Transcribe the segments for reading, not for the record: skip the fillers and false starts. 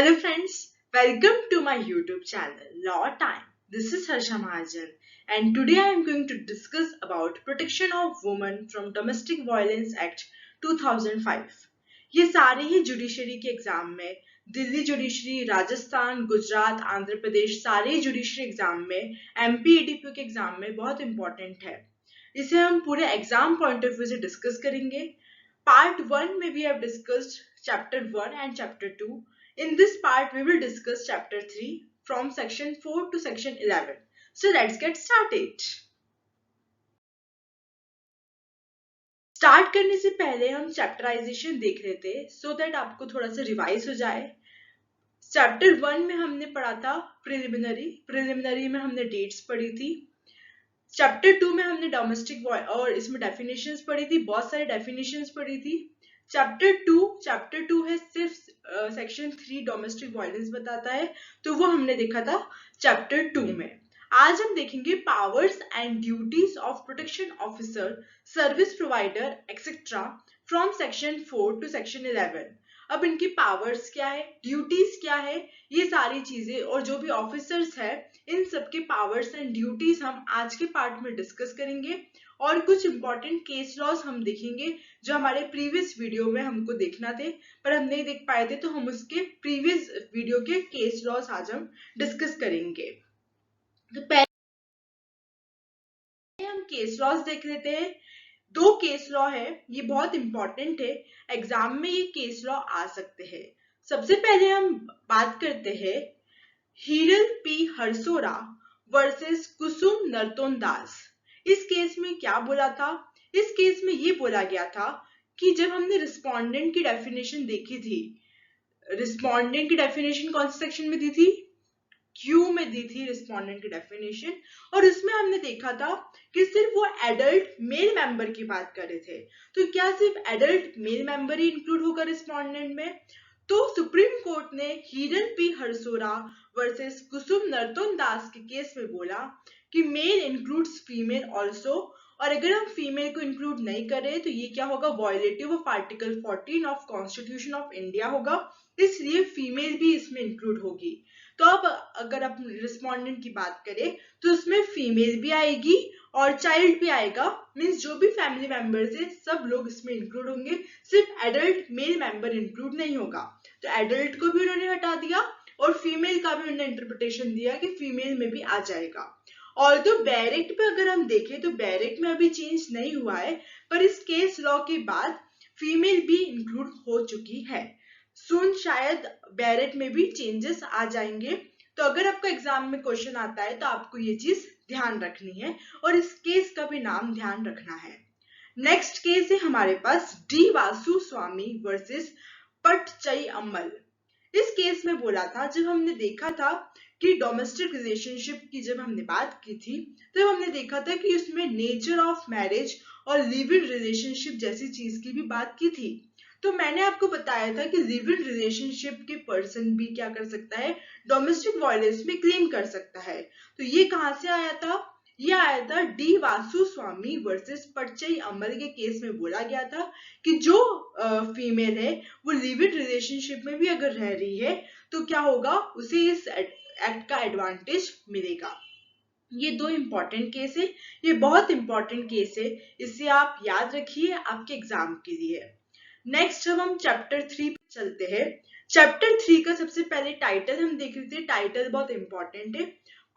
Hello friends, welcome to my YouTube channel Law Time. This is Harsha Mahajan and today I am going to discuss about Protection of Women from Domestic Violence Act 2005. ये सारे ही judiciary के exam में Delhi judiciary, Rajasthan, Gujarat, Andhra Pradesh सारे ही judiciary exam में MP ADP के exam में बहुत important है। इसे हम पूरे एग्जाम पॉइंट ऑफ व्यू से डिस्कस करेंगे। Part 1 में we have discussed Chapter 1 and Chapter 2. In this part, we will discuss Chapter 3 from Section 4 to Section 11. So let's get started. Start करने से पहले हम चैप्टराइजेशन देख रहे थे so that आपको थोड़ा सा रिवाइज हो जाए। चैप्टर 1 में हमने पढ़ा था प्रिलिमिनरी में हमने डेट्स पढ़ी थी। चैप्टर 2 में हमने डोमेस्टिक और इसमें डेफिनेशंस पढ़ी थी, बहुत सारी डेफिनेशंस पढ़ी थी। चैप्टर 2 है सिर्फ सेक्शन 3 डोमेस्टिक वायलेंस बताता है, तो वो हमने देखा था चैप्टर 2 में। आज हम देखेंगे powers and duties of protection officer, service provider etcetera from section 4 to section 11। अब इनकी पावर्स क्या है, ड्यूटीज क्या है, ये सारी चीजें और जो भी ऑफिसर्स है इन सबके पावर्स एंड ड्यूटीज हम आज के पार्ट में डिस्कस करेंगे और कुछ इंपॉर्टेंट केस लॉज हम देखेंगे जो हमारे प्रीवियस वीडियो में हमको देखना थे पर हम नहीं देख पाए थे, तो हम उसके प्रीवियस वीडियो के केस लॉज आज हम डिस्कस करेंगे। तो पहले हम केस लॉज देख लेते हैं। 2 केस लॉ है, ये बहुत इंपॉर्टेंट है, एग्जाम में ये केस लॉ आ सकते हैं। सबसे पहले हम बात करते हैं हीरल पी हरसोरा वर्सेस कुसुम नर्तोन दास। इस केस में क्या बोला था? इस केस में ये बोला गया था कि जब हमने रिस्पोंडेंट की डेफिनेशन देखी थी, रिस्पोंडेंट की डेफिनेशन कौन से सेक्शन में दी थी? क्यू में दी थी रिस्पोंडेंट की डेफिनेशन, और उसमें हमने देखा था कि सिर्फ वो एडल्ट मेल मेंबर की बात कर रहे थे। तो क्या सिर्फ एडल्ट मेल मेंबर ही इंक्लूड होगा रिस्पोंडेंट में? तो सुप्रीम कोर्ट ने हीरल पी हरसोरा वर्सेस कुसुम नर्तोन दास के केस में बोला कि मेल इंक्लूड्स फीमेल ऑल्सो, और अगर हम फीमेल को इंक्लूड नहीं करें तो ये क्या होगा? Violative of article 14 of constitution of India होगा, इसलिए फीमेल भी इसमें इंक्लूड होगी। तो अब अगर आप रिस्पोंडेंट की बात करें तो उसमें फीमेल भी आएगी और चाइल्ड भी आएगा, मींस जो भी फैमिली मेंबर्स है सब लोग इसमें इंक्लूड होंगे, सिर्फ एडल्ट मेल मेंबर इंक्लूड नहीं होगा। तो एडल्ट को भी उन्होंने हटा दिया और फीमेल का भी उन्होंने इंटरप्रिटेशन दिया कि फीमेल में भी आ जाएगा। और तो बैरेक्ट पे अगर हम देखें तो बैरेक्ट में अभी चेंज नहीं हुआ है, पर इस केस लॉ के बाद फीमेल भी इंक्लूड हो चुकी है। सुन शायद बैरेट में भी चेंजेस आ जाएंगे। तो अगर आपका एग्जाम में क्वेश्चन आता है तो आपको ये चीज ध्यान रखनी है और इस केस का भी नाम ध्यान रखना है। नेक्स्ट केस है हमारे पास डी वासु स्वामी वर्सेस पटचई अम्मल। इस केस में बोला था, जब हमने देखा था कि डोमेस्टिक रिलेशनशिप की जब हमने बात की थी तो हमने देखा था कि उसमें नेचर ऑफ मैरिज और लिव इन रिलेशनशिप जैसी चीज की भी बात की थी। तो मैंने आपको बताया था कि लिव इन रिलेशनशिप के पर्सन भी क्या कर सकता है? डोमेस्टिक वायलेंस में क्लेम कर सकता है। तो ये कहां से आया था? ये आया था डी वासु स्वामी वर्सेस पटचई अमल के केस में बोला गया था कि जो फीमेल है वो लिव इन रिलेशनशिप में भी अगर रह रही है तो क्या होगा? उसे इस एक्ट का एडवांटेज मिलेगा। ये 2 इंपॉर्टेंट केस है, ये बहुत इंपॉर्टेंट केस है, इसे आप याद रखिए आपके एग्जाम के लिए। नेक्स्ट जब हम चैप्टर 3 पे चलते हैं, चैप्टर 3 का सबसे पहले टाइटल हम देख लेते हैं। टाइटल बहुत इंपॉर्टेंट है,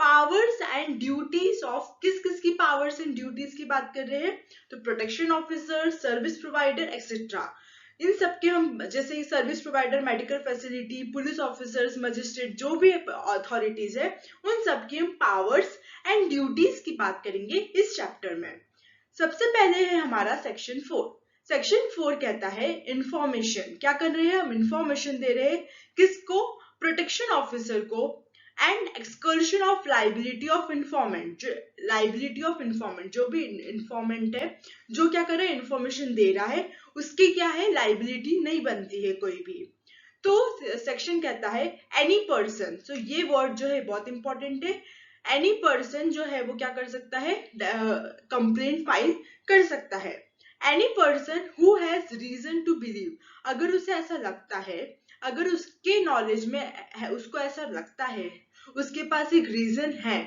पावर्स एंड ड्यूटीज ऑफ, किस किस की पावर्स एंड ड्यूटीज की बात कर रहे हैं? तो protection officer, service provider etcetera, इन सबके हम जैसे service provider, medical facility, police officers, magistrate, जो भी अथॉरिटीज है उन सबकी हम पावर्स एंड ड्यूटीज की बात करेंगे इस चैप्टर में। सबसे पहले है हमारा सेक्शन 4। सेक्शन 4 कहता है इंफॉर्मेशन। क्या कर रहे हैं हम? इंफॉर्मेशन दे रहे हैं किसको? प्रोटेक्शन ऑफिसर को। And excursion of liability of इंफॉर्मेंट, liability of इंफॉर्मेंट, जो भी इंफॉर्मेंट है जो क्या कर रहा है? इंफॉर्मेशन दे रहा है, उसकी क्या है? लाइबिलिटी नहीं बनती है कोई भी। तो सेक्शन कहता है एनी पर्सन, सो ये वर्ड जो है बहुत इंपॉर्टेंट है। एनी पर्सन जो है वो क्या कर सकता है? कंप्लेंट फाइल कर सकता है। Any person who has reason to believe, अगर उसे ऐसा लगता है, अगर उसके नॉलेज में है, उसको ऐसा लगता है, उसके पास एक रीजन है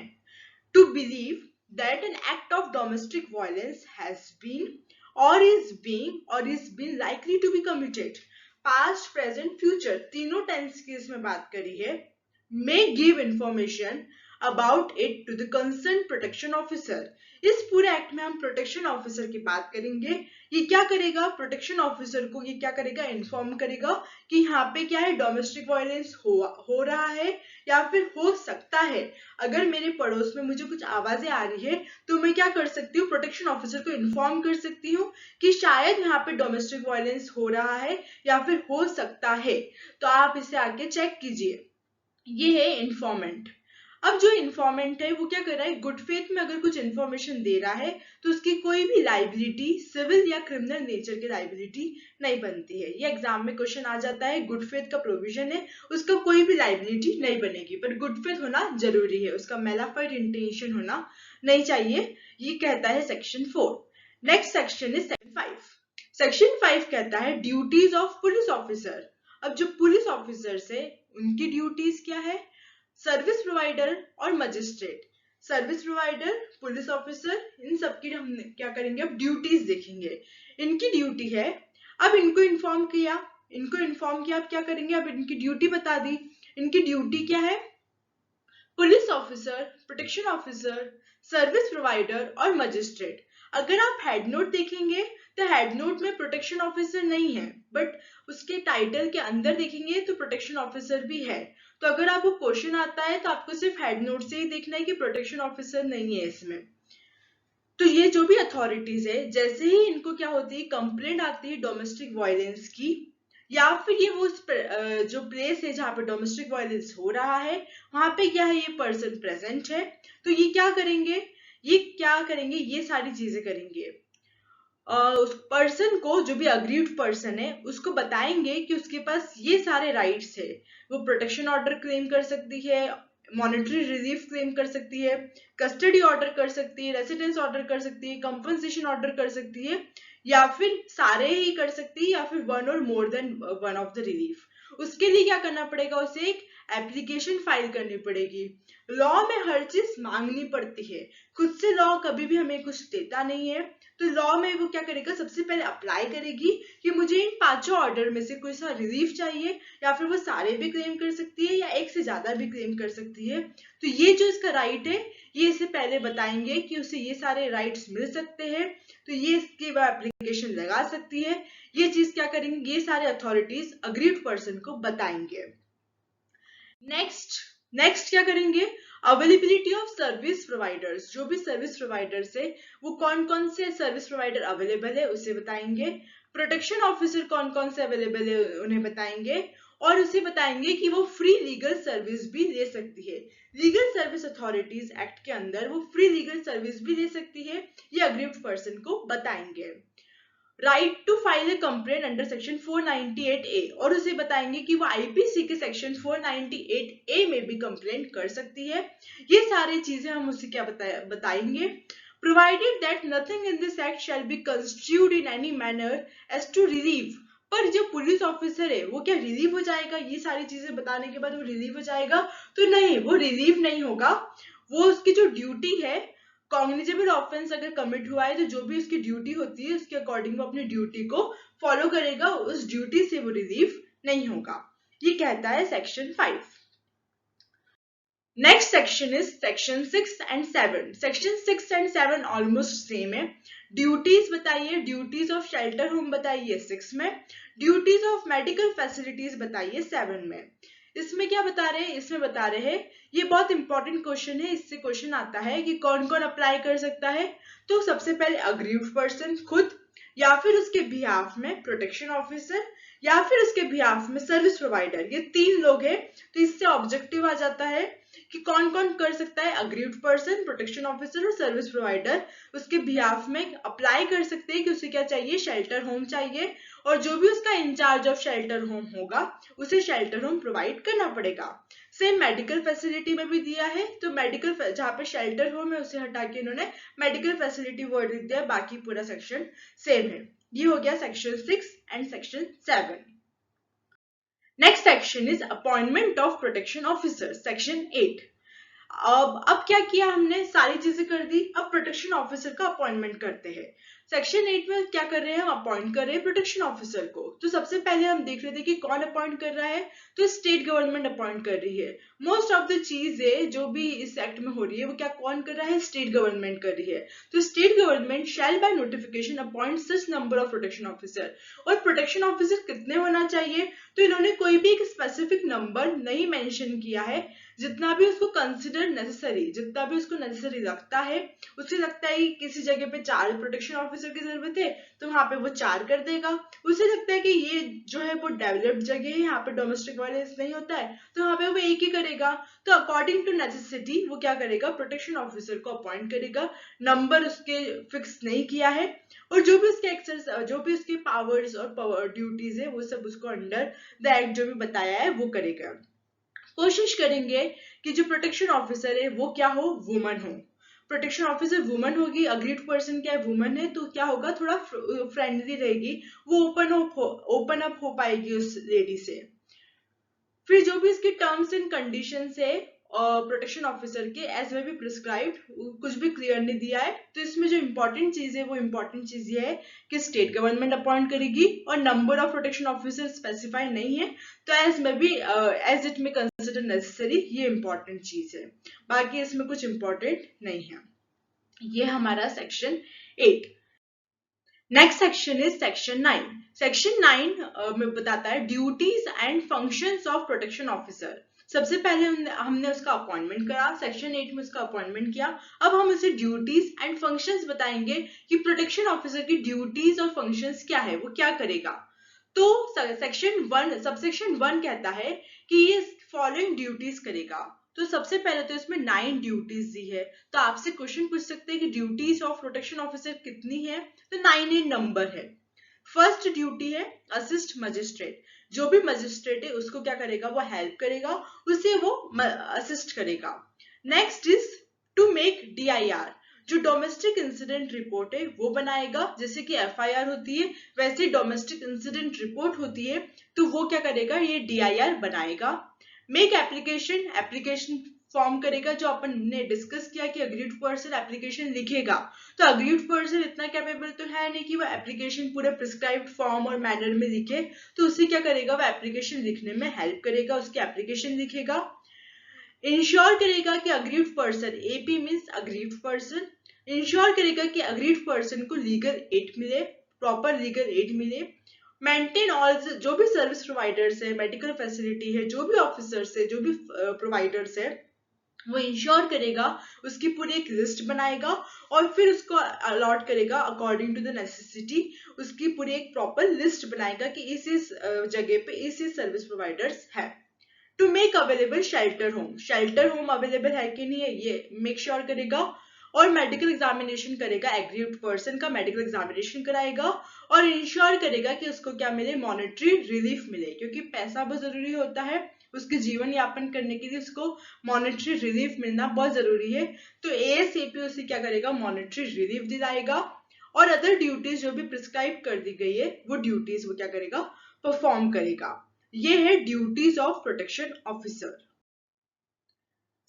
to believe that an act of domestic violence has been or is being likely to be committed, past present future तीनों टेंस की इसमें बात करी है, may give information about it to the concerned protection officer। इस पूरे act में हम प्रोटेक्शन ऑफिसर की बात करेंगे। ये क्या करेगा, प्रोटेक्शन ऑफिसर को ये क्या करेगा, इन्फॉर्म करेगा कि यहाँ पे क्या है, डोमेस्टिक वायलेंस हो रहा है या फिर हो सकता है। अगर मेरे पड़ोस में मुझे कुछ आवाजें आ रही है तो मैं क्या कर सकती हूँ, प्रोटेक्शन ऑफिसर को इन्फॉर्म कर सकती हूँ कि शायद यहाँ पे डोमेस्टिक वायलेंस हो रहा है या फिर हो सकता है, तो आप इसे आके चेक कीजिए। ये है इन्फॉर्मेंट। अब जो इन्फॉर्मेंट है वो क्या कर रहा है, गुड फेथ में अगर कुछ इन्फॉर्मेशन दे रहा है तो उसकी कोई भी लाइबिलिटी सिविल या क्रिमिनल नेचर की लाइबिलिटी नहीं बनती है। ये एग्जाम में क्वेश्चन आ जाता है, गुड फेथ का प्रोविजन है, उसका कोई भी लाइबिलिटी नहीं बनेगी, पर गुड फेथ होना जरूरी है, उसका मेलाफाइड इंटेंशन होना नहीं चाहिए। ये कहता है section 4। Next section is section 5। Section 5 कहता है ड्यूटीज ऑफ पुलिस ऑफिसर। अब जो पुलिस ऑफिसर्स है उनकी ड्यूटीज क्या है, सर्विस प्रोवाइडर और magistrate. Service provider, police officer, इन सबकी हम क्या करेंगे, अब ड्यूटीज देखेंगे। इनकी ड्यूटी है, अब इनको इन्फॉर्म किया, अब क्या करेंगे, अब इनकी ड्यूटी बता दी। इनकी ड्यूटी क्या है, police officer, protection officer, service provider और मजिस्ट्रेट। अगर आप हेड नोट देखेंगे तो हेड नोट में प्रोटेक्शन ऑफिसर नहीं है, बट उसके टाइटल के अंदर देखेंगे तो प्रोटेक्शन ऑफिसर भी है। तो अगर आपको क्वेश्चन आता है तो आपको सिर्फ हेड नोट से ही देखना है कि प्रोटेक्शन ऑफिसर नहीं है इसमें। तो ये जो भी अथॉरिटीज है, जैसे ही इनको क्या होती है, कंप्लेंट आती है डोमेस्टिक वायलेंस की, या फिर ये वो जो प्लेस है जहाँ पे डोमेस्टिक वायलेंस हो रहा है वहां पे क्या है, ये पर्सन प्रेजेंट है, तो ये क्या करेंगे, ये सारी चीजें करेंगे। उस पर्सन को, जो भी अग्रीव्ड पर्सन है, उसको बताएंगे कि उसके पास ये सारे राइट्स है। वो प्रोटेक्शन ऑर्डर क्लेम कर सकती है, मॉनेटरी रिलीफ क्लेम कर सकती है, कस्टडी ऑर्डर कर सकती है, रेसिडेंस ऑर्डर कर सकती है, कंपनसेशन ऑर्डर कर सकती है, या फिर सारे ही कर सकती है, या फिर वन और more than one of the relief. उसके लिए क्या करना पड़ेगा, उसे एक एप्लीकेशन फाइल करनी पड़ेगी। लॉ में हर चीज मांगनी पड़ती है, खुद से लॉ कभी भी हमें कुछ देता नहीं है। तो लॉ में वो क्या करेगा, सबसे पहले अप्लाई करेगी कि मुझे इन 5 ऑर्डर में से कोई सा रिलीफ चाहिए, या फिर वो सारे भी क्लेम कर सकती है या एक से ज्यादा भी क्लेम कर सकती है। तो ये जो इसका राइट है, ये इसे पहले बताएंगे कि उसे ये सारे राइट्स मिल सकते हैं, तो ये इसकी वो एप्लीकेशन लगा सकती है। ये चीज क्या करेंगे, ये सारे अथॉरिटीज अग्रीड पर्सन को बताएंगे। नेक्स्ट क्या करेंगे, अवेलेबिलिटी ऑफ सर्विस प्रोवाइडर्स। जो भी सर्विस प्रोवाइडर्स है वो कौन कौन से सर्विस प्रोवाइडर अवेलेबल है उसे बताएंगे। प्रोटेक्शन ऑफिसर कौन कौन से अवेलेबल है उन्हें बताएंगे, और उसे बताएंगे कि वो फ्री लीगल सर्विस भी ले सकती है। लीगल सर्विस अथॉरिटीज एक्ट के अंदर वो फ्री लीगल सर्विस भी ले सकती है, ये अग्रीव्ड पर्सन को बताएंगे। Right to file a complaint under section 498A, और उसे बताएंगे कि वो आईपीसी के सेक्शन 498A में भी कंप्लेंट कर सकती है। ये सारी चीजें हम उसे क्या बताएंगे। Provided that nothing in this act shall be constituted in any manner as to relieve. पर जो पुलिस ऑफिसर है वो क्या रिलीव हो जाएगा, ये सारी चीजें बताने के बाद वो रिलीव हो जाएगा? तो नहीं, वो रिलीव नहीं होगा। वो उसकी जो ड्यूटी है, कॉग्निजेबल ऑफेंस अगर कमिट हुआ है तो जो भी उसकी ड्यूटी होती है उसके अकॉर्डिंग वो अपनी ड्यूटी को फॉलो करेगा, उस ड्यूटी से वो रिलीव नहीं होगा। ये कहता है section 5। Next section is section 6 and 7। Section 6 and 7 almost same है। ड्यूटीज बताइए, ड्यूटीज ऑफ शेल्टर होम बताइए 6 में, ड्यूटीज ऑफ मेडिकल फैसिलिटीज बताइए 7 में। इसमें क्या बता रहे हैं, इसमें बता रहे हैं, ये बहुत इंपॉर्टेंट क्वेश्चन है, इससे क्वेश्चन आता है कि कौन कौन अप्लाई कर सकता है। तो सबसे पहले अग्रीव्ड पर्सन खुद, या फिर उसके बिहाफ में प्रोटेक्शन ऑफिसर, या फिर उसके बिहाफ में सर्विस प्रोवाइडर। ये 3 लोग हैं। तो इससे ऑब्जेक्टिव आ जाता है कि कौन कौन कर सकता है, अग्रीव्ड पर्सन, प्रोटेक्शन ऑफिसर और सर्विस प्रोवाइडर उसके बिहाफ में अप्लाई कर सकते हैं कि उसे क्या चाहिए, शेल्टर होम चाहिए, और जो भी उसका इंचार्ज ऑफ शेल्टर होम होगा उसे शेल्टर होम प्रोवाइड करना पड़ेगा। सेम मेडिकल फैसिलिटी में भी दिया है, तो मेडिकल जहाँ पे शेल्टर होम है उसे हटा के इन्होंने मेडिकल फैसिलिटी वर्ड लिख दिया, बाकी पूरा सेक्शन सेम है। ये हो गया section 6 and section 7। Next section is appointment of protection officer, section 8। अब क्या किया हमने, सारी चीजें कर दी, अब प्रोटेक्शन ऑफिसर का अपॉइंटमेंट करते हैं। सेक्शन 8 में क्या कर रहे हैं, हम अपॉइंट कर रहे हैं प्रोटेक्शन ऑफिसर को। तो सबसे पहले हम देख रहे थे कि कौन अपॉइंट कर रहा है, तो स्टेट गवर्नमेंट अपॉइंट कर रही है। मोस्ट ऑफ द चीजें जो भी इस एक्ट में हो रही है वो क्या कौन कर रहा है, स्टेट गवर्नमेंट कर रही है। तो state government shall by notification appoint such number of protection officer. और प्रोटेक्शन ऑफिसर कितने होना चाहिए, तो इन्होंने कोई भी एक स्पेसिफिक नंबर नहीं मेंशन किया है, जितना भी उसको कंसिडर नेसेसरी, जितना भी उसको नेसेसरी लगता है, उसे लगता है कि किसी जगह पे 4 प्रोटेक्शन ऑफिसर की जरूरत है तो वहां पे वो 4 कर देगा। उसे लगता है कि ये जो है वो डेवलप्ड जगह है, यहाँ पे डोमेस्टिक वायलेंस नहीं होता है, तो वहां पे वो एक ही करेगा। तो अकॉर्डिंग टू नेसेसिटी वो क्या करेगा, प्रोटेक्शन ऑफिसर को अपॉइंट करेगा। नंबर उसके फिक्स नहीं किया है, और जो भी उसके जो भी उसके पावर्स और पावर ड्यूटीज है वो सब उसको अंडर द एक्ट जो भी बताया है वो करेगा। कोशिश करेंगे कि जो प्रोटेक्शन ऑफिसर है वो क्या हो, वुमन हो। प्रोटेक्शन ऑफिसर वुमन होगी, अग्रीड पर्सन क्या है, वुमन है, तो क्या होगा, थोड़ा फ्रेंडली रहेगी, वो ओपन अप हो पाएगी उस लेडी से। फिर जो भी इसके टर्म्स एंड कंडीशन है प्रोटेक्शन ऑफिसर के एज वे भी प्रिस्क्राइब्ड, कुछ भी क्लियर नहीं दिया है। तो इसमें जो इंपॉर्टेंट चीज है वो इंपॉर्टेंट चीज ये है कि स्टेट गवर्नमेंट अपॉइंट करेगी और number of protection officer specify नहीं है, तो एज में भी एज इट में कंसिडर नेसेसरी, ये इंपॉर्टेंट चीज है। बाकी इसमें कुछ इंपॉर्टेंट नहीं है। ये हमारा section 8। Next section is section 9। Section 9 में बताता है duties and functions of protection officer. सबसे पहले हमने उसका अपॉइंटमेंट करा, सेक्शन 8 में उसका अपॉइंटमेंट किया। अब हम उसे ड्यूटीज एंड फंक्शंस बताएंगे कि प्रोटेक्शन ऑफिसर की ड्यूटीज और फंक्शंस क्या है, वो क्या करेगा। तो सेक्शन 1 सबसेक्शन 1 कहता है कि ये फॉलोइंग ड्यूटीज करेगा। तो सबसे पहले तो इसमें 9 ड्यूटीज दी है, तो आपसे क्वेश्चन पूछ सकते हैं कि ड्यूटीज ऑफ प्रोटेक्शन ऑफिसर कितनी है, तो 9 ही नंबर है। फर्स्ट ड्यूटी है असिस्ट मजिस्ट्रेट। जो भी मजिस्ट्रेट है उसको क्या करेगा, वो हेल्प करेगा, उसे वो असिस्ट करेगा। Next is to make DIR। जो डोमेस्टिक इंसिडेंट रिपोर्ट है वो बनाएगा, जैसे कि FIR होती है वैसे डोमेस्टिक इंसिडेंट रिपोर्ट होती है, तो वो क्या करेगा, ये DIR बनाएगा। मेक एप्लीकेशन फॉर्म करेगा, जो अपन ने डिस्कस किया कि अग्रीड पर्सन एप्लीकेशन लिखेगा। तो अग्रीड पर्सन इतना कैपेबल तो है नहीं कि वो एप्लीकेशन पूरे प्रिस्क्राइब्ड फॉर्म और मैनर में लिखे, तो उसे क्या करेगा, वो एप्लीकेशन लिखने में हेल्प करेगा, उसकी एप्लीकेशन लिखेगा। इंश्योर करेगा कि agreed person, AP means agreed person, ensure करेगा कि अग्रीड पर्सन को लीगल एड मिले, प्रॉपर लीगल एड मिले। मेंटेन ऑल, जो भी सर्विस प्रोवाइडर्स है, मेडिकल फैसिलिटी है, जो भी ऑफिसर्स है, जो भी प्रोवाइडर्स है, वो इंश्योर करेगा, उसकी पूरी एक लिस्ट बनाएगा और फिर उसको अलॉट करेगा अकॉर्डिंग टू द नेसेसिटी। उसकी पूरी एक प्रॉपर लिस्ट बनाएगा कि इस जगह पे इस सर्विस प्रोवाइडर्स है। To make available shelter home available है कि नहीं है, ये मेक श्योर करेगा। और मेडिकल एग्जामिनेशन करेगा, एग्रीड पर्सन का मेडिकल एग्जामिनेशन कराएगा और इंश्योर करेगा कि उसको क्या मिले, मॉनेटरी रिलीफ मिले, क्योंकि पैसा बहुत जरूरी होता है उसके जीवन यापन करने के लिए, उसको मॉनेटरी रिलीफ मिलना बहुत जरूरी है। तो ASAP उसे क्या करेगा, मॉनेटरी रिलीफ दिलाएगा। और अदर ड्यूटीज जो भी प्रिस्क्राइब कर दी गई है वो ड्यूटीज वो क्या करेगा, परफॉर्म करेगा। ये है duties of protection officer.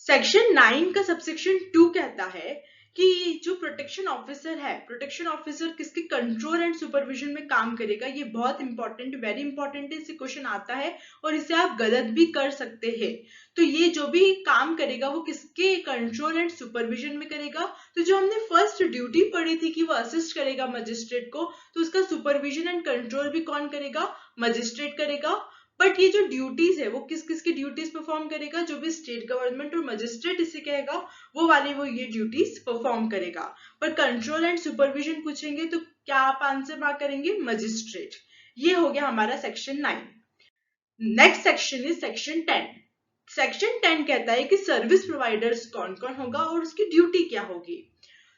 Section 9 का सबसेक्शन 2 कहता है कि जो प्रोटेक्शन ऑफिसर है, प्रोटेक्शन ऑफिसर किसके कंट्रोल एंड सुपरविजन में काम करेगा। ये बहुत इंपॉर्टेंट, वेरी इंपॉर्टेंट है, इससे क्वेश्चन आता है और इसे आप गलत भी कर सकते हैं। तो ये जो भी काम करेगा वो किसके कंट्रोल एंड सुपरविजन में करेगा। तो जो हमने फर्स्ट ड्यूटी पढ़ी थी कि वो असिस्ट करेगा मजिस्ट्रेट को, तो उसका सुपरविजन एंड कंट्रोल भी कौन करेगा, मजिस्ट्रेट करेगा। बट ये जो ड्यूटीज है वो किस किस की ड्यूटीज परफॉर्म करेगा, जो भी स्टेट गवर्नमेंट और मजिस्ट्रेट इसे कहेगा वो वाली वो ये ड्यूटीज परफॉर्म करेगा। पर कंट्रोल एंड सुपरविजन पूछेंगे तो क्या आप आंसर मार्क करेंगे, मजिस्ट्रेट। ये हो गया हमारा section 9। Next section is section 10। Section 10 कहता है कि सर्विस प्रोवाइडर्स कौन कौन होगा और उसकी ड्यूटी क्या होगी।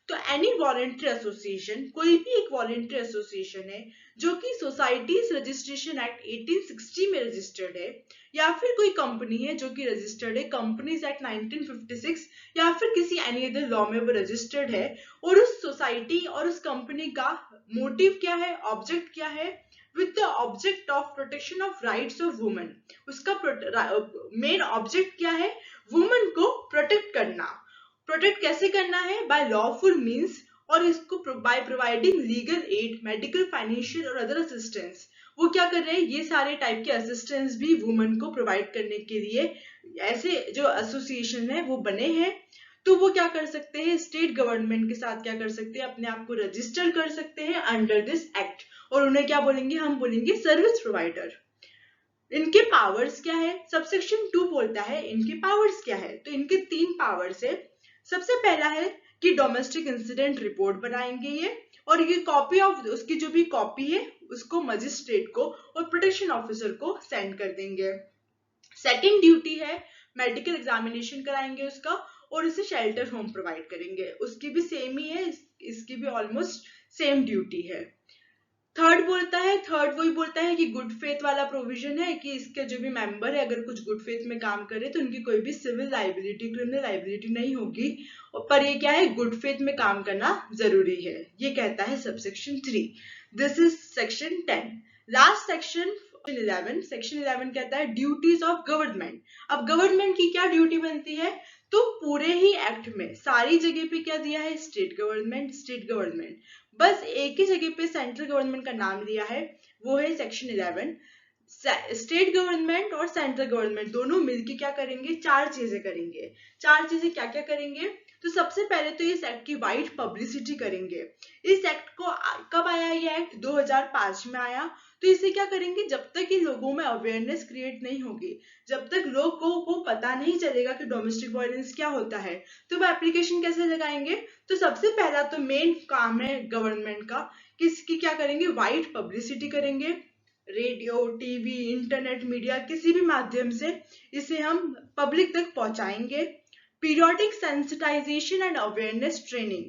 तो एनी वॉलेंट्री एसोसिएशन, कोई भी एक वॉलेंट्री एसोसिएशन है जो कि सोसाइटीज रजिस्ट्रेशन एक्ट 1860 में रजिस्टर्ड है, या फिर कोई कंपनी है जो कि रजिस्टर्ड है कंपनीज एक्ट 1956, या फिर किसी एनी अदर लॉ में वो रजिस्टर्ड है, और उस सोसाइटी और उस कंपनी का मोटिव क्या है, ऑब्जेक्ट क्या है, with the object of protection of rights of women. उसका मेन ऑब्जेक्ट क्या है, वुमेन को प्रोटेक्ट करना। प्रोटेक्ट कैसे करना है, बाय लॉफुल मीन्स, और इसको by providing legal aid, medical, financial और अदर असिस्टेंस। वो क्या कर रहे हैं, ये सारे टाइप के असिस्टेंस भी वुमेन को प्रोवाइड करने के लिए ऐसे जो एसोसिएशन है वो बने हैं। तो वो क्या कर सकते हैं, स्टेट गवर्नमेंट के साथ क्या कर सकते हैं, अपने आप को रजिस्टर कर सकते हैं अंडर दिस एक्ट, और उन्हें क्या बोलेंगे, हम बोलेंगे सर्विस प्रोवाइडर। इनके पावर्स क्या है, सबसेक्शन 2 बोलता है इनके पावर्स क्या है। तो इनके 3 पावर्स है। सबसे पहला है कि डोमेस्टिक इंसिडेंट रिपोर्ट बनाएंगे ये, और ये कॉपी ऑफ उसकी जो भी कॉपी है उसको मजिस्ट्रेट को और प्रोटेक्शन ऑफिसर को सेंड कर देंगे। सेकंड ड्यूटी है मेडिकल एग्जामिनेशन कराएंगे उसका, और इसे शेल्टर होम प्रोवाइड करेंगे। उसकी भी सेम ही है, इसकी भी ऑलमोस्ट सेम ड्यूटी है। थर्ड वही बोलता है कि गुड फेथ वाला प्रोविजन है कि इसके जो भी मेंबर है अगर कुछ गुड फेथ में काम करे तो उनकी कोई भी सिविल लाइबिलिटी, क्रिमिनल लाइबिलिटी नहीं होगी, पर ये क्या है, गुड फेथ में काम करना जरूरी है, ये कहता है subsection 3। This is section 10। Last section 11। Section 11 कहता है ड्यूटीज ऑफ गवर्नमेंट। अब गवर्नमेंट की क्या ड्यूटी बनती है, तो पूरे ही एक्ट में सारी जगह पे क्या दिया है, स्टेट गवर्नमेंट, बस एक ही जगह पे सेंट्रल गवर्नमेंट का नाम लिया है, वो है सेक्शन 11। स्टेट गवर्नमेंट और सेंट्रल गवर्नमेंट दोनों मिलकर क्या करेंगे, 4 चीजें करेंगे। 4 चीजें क्या क्या करेंगे, तो सबसे पहले तो इस एक्ट की वाइड पब्लिसिटी करेंगे। इस एक्ट को कब आया, ये एक्ट 2005 में आया। तो इसे क्या करेंगे, जब तक कि लोगों में अवेयरनेस क्रिएट नहीं होगी, जब तक लोगों को पता नहीं चलेगा कि डोमेस्टिक वायलेंस क्या होता है, तो वो एप्लीकेशन कैसे लगाएंगे। तो सबसे पहला तो मेन काम है गवर्नमेंट का, किसकी क्या करेंगे, वाइड पब्लिसिटी करेंगे, रेडियो, टीवी, इंटरनेट, मीडिया, किसी भी माध्यम से इसे हम पब्लिक तक पहुंचाएंगे। Periodic sensitisation and awareness training.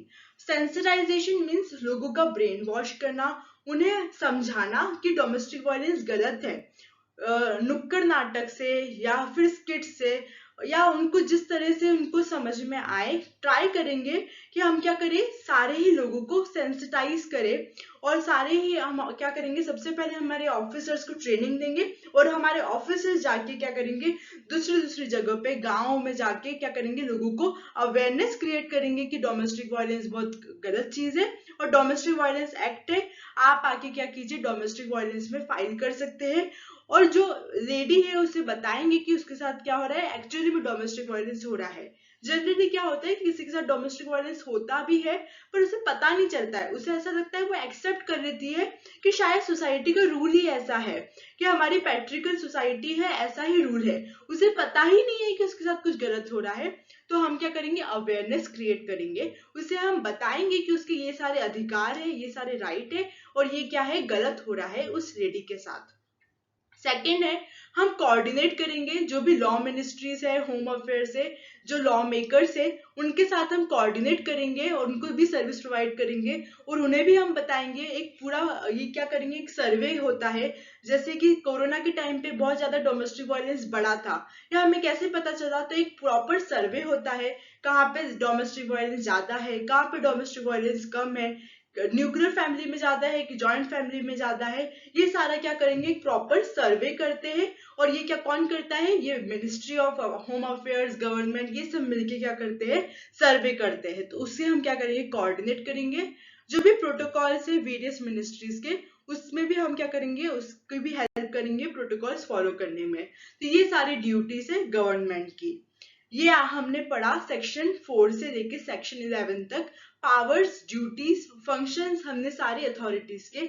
Sensitisation means लोगों का ब्रेन वॉश करना, उन्हें समझाना कि डोमेस्टिक वायलेंस गलत है, नुक्कड़ नाटक से या फिर स्किट से, या उनको जिस तरह से उनको समझ में आए, ट्राई करेंगे कि हम क्या करें, सारे ही लोगों को सेंसिटाइज करें, और सारे ही हम क्या करेंगे, सबसे पहले हमारे ऑफिसर्स को ट्रेनिंग देंगे, और हमारे ऑफिसर्स जाके क्या करेंगे, दूसरी जगह पे, गाँव में जाके क्या करेंगे, लोगों को अवेयरनेस क्रिएट करेंगे कि डोमेस्टिक वायलेंस बहुत गलत चीज है और डोमेस्टिक वायलेंस एक्ट है, आप आके क्या कीजिए, डोमेस्टिक वायलेंस में फाइल कर सकते हैं। और जो लेडी है उसे बताएंगे कि उसके साथ क्या हो रहा है, एक्चुअली में डोमेस्टिक वायलेंस हो रहा है। जनरली क्या होता है कि किसी के साथ डोमेस्टिक वायलेंस होता भी है पर उसे पता नहीं चलता है, उसे ऐसा लगता है, वो एक्सेप्ट कर लेती है कि शायद सोसाइटी का रूल ही ऐसा है, कि हमारी पैट्रिकल सोसाइटी है, ऐसा ही रूल है, उसे पता ही नहीं है कि उसके साथ कुछ गलत हो रहा है। तो हम क्या करेंगे, अवेयरनेस क्रिएट करेंगे, उसे हम बताएंगे कि उसके ये सारे अधिकार है, ये सारे राइट है, और ये क्या है, गलत हो रहा है उस लेडी के साथ। सेकेंड है, हम कोऑर्डिनेट करेंगे, जो भी लॉ मिनिस्ट्रीज है, होम अफेयर्स है, जो लॉ मेकर्स है, उनके साथ हम कोऑर्डिनेट करेंगे और उनको भी सर्विस प्रोवाइड करेंगे, और उन्हें भी हम बताएंगे, एक पूरा ये क्या करेंगे, एक सर्वे होता है, जैसे कि कोरोना के टाइम पे बहुत ज्यादा डोमेस्टिक वायलेंस बढ़ा था, या हमें कैसे पता चला, तो एक प्रॉपर सर्वे होता है, कहाँ पे डोमेस्टिक वायलेंस ज्यादा है, कहाँ पे डोमेस्टिक वायलेंस कम है, न्यूक्लियर फैमिली में ज्यादा है कि जॉइंट फैमिली में ज्यादा है, ये सारा क्या करेंगे, एक प्रॉपर सर्वे करते हैं। और ये क्या कौन करता है, ये ministry of home affairs, government, ये सब मिलके क्या करते हैं, सर्वे करते हैं। तो उससे हम क्या करेंगे, कोऑर्डिनेट करेंगे, जो भी प्रोटोकॉल्स है वेरियस मिनिस्ट्रीज के, उसमें भी हम क्या करेंगे, उसकी भी हेल्प करेंगे प्रोटोकॉल्स फॉलो करने में। तो ये सारी ड्यूटीज है गवर्नमेंट की। ये हमने पढ़ा सेक्शन 4 से लेके सेक्शन 11 तक, पावर्स, ड्यूटीज, फंक्शंस, हमने सारी अथॉरिटीज के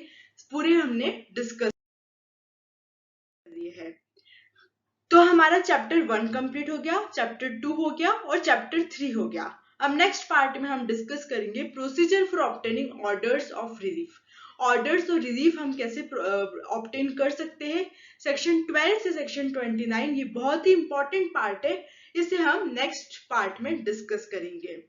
पूरे हमने डिस्कस लिए है। तो हमारा चैप्टर 1 कंप्लीट हो गया, चैप्टर 2 हो गया और चैप्टर 3 हो गया। अब नेक्स्ट पार्ट में हम डिस्कस करेंगे procedure for obtaining orders of relief. Orders और रिलीफ हम कैसे ऑब्टेन कर सकते हैं, सेक्शन 12 से सेक्शन 29, ये बहुत ही इंपॉर्टेंट पार्ट है, इसे हम नेक्स्ट पार्ट में डिस्कस करेंगे।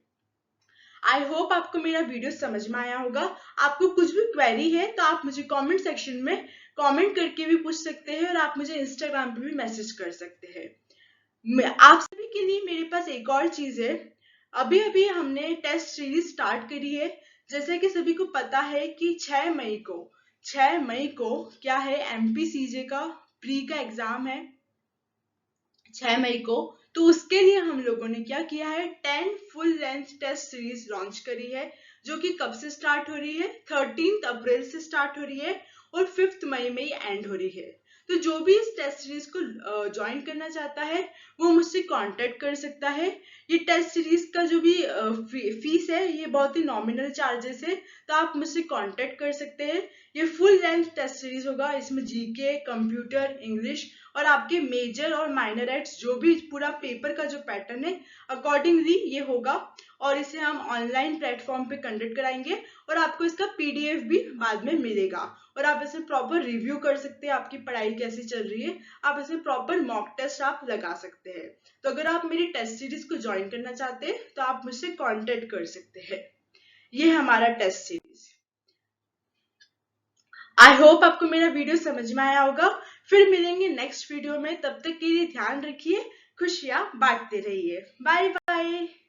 आई होप आपको मेरा वीडियो समझ में आया होगा। आपको कुछ भी क्वेरी है तो आप मुझे कमेंट सेक्शन में कमेंट करके भी पूछ सकते हैं, और आप मुझे इंस्टाग्राम पे भी मैसेज कर सकते हैं। आप सभी के लिए मेरे पास एक और चीज है, अभी अभी हमने टेस्ट सीरीज स्टार्ट करी है जैसे कि सभी को पता है कि 6 मई को क्या है, एमपीसीजे का प्री का एग्जाम है 6 मई को। तो उसके लिए हम लोगों ने क्या किया है, 10 full length test series launch करी है, जो कि कब से स्टार्ट हो रही है, 13 अप्रैल से स्टार्ट हो रही है और 5 मई में ही एंड हो रही है। तो जो भी इस टेस्ट सीरीज को ज्वाइन करना चाहता है वो मुझसे कांटेक्ट कर सकता है। ये टेस्ट सीरीज का जो भी फीस है ये बहुत ही नॉमिनल चार्जेस है, तो आप मुझसे कांटेक्ट कर सकते हैं। ये फुल लेंथ टेस्ट सीरीज होगा, इसमें जीके, कंप्यूटर, इंग्लिश और आपके मेजर और माइनर एड्स जो भी पूरा पेपर का जो पैटर्न है अकॉर्डिंगली ये होगा, और इसे हम ऑनलाइन प्लेटफॉर्म पे कंडक्ट कराएंगे और आपको इसका पीडीएफ भी बाद में मिलेगा और आप इसे प्रॉपर रिव्यू कर सकते हैं, आपकी पढ़ाई कैसी चल रही है, आप इसमें प्रॉपर मॉक टेस्ट आप लगा सकते हैं। तो अगर आप मेरी टेस्ट सीरीज को ज्वाइन करना चाहते हैं तो आप मुझसे कॉन्टेक्ट कर सकते हैं। ये हमारा टेस्ट सीरीज। आई होप आपको मेरा वीडियो समझ में आया होगा। फिर मिलेंगे नेक्स्ट वीडियो में, तब तक के लिए ध्यान रखिए, खुशियां बांटते रहिए। Bye bye.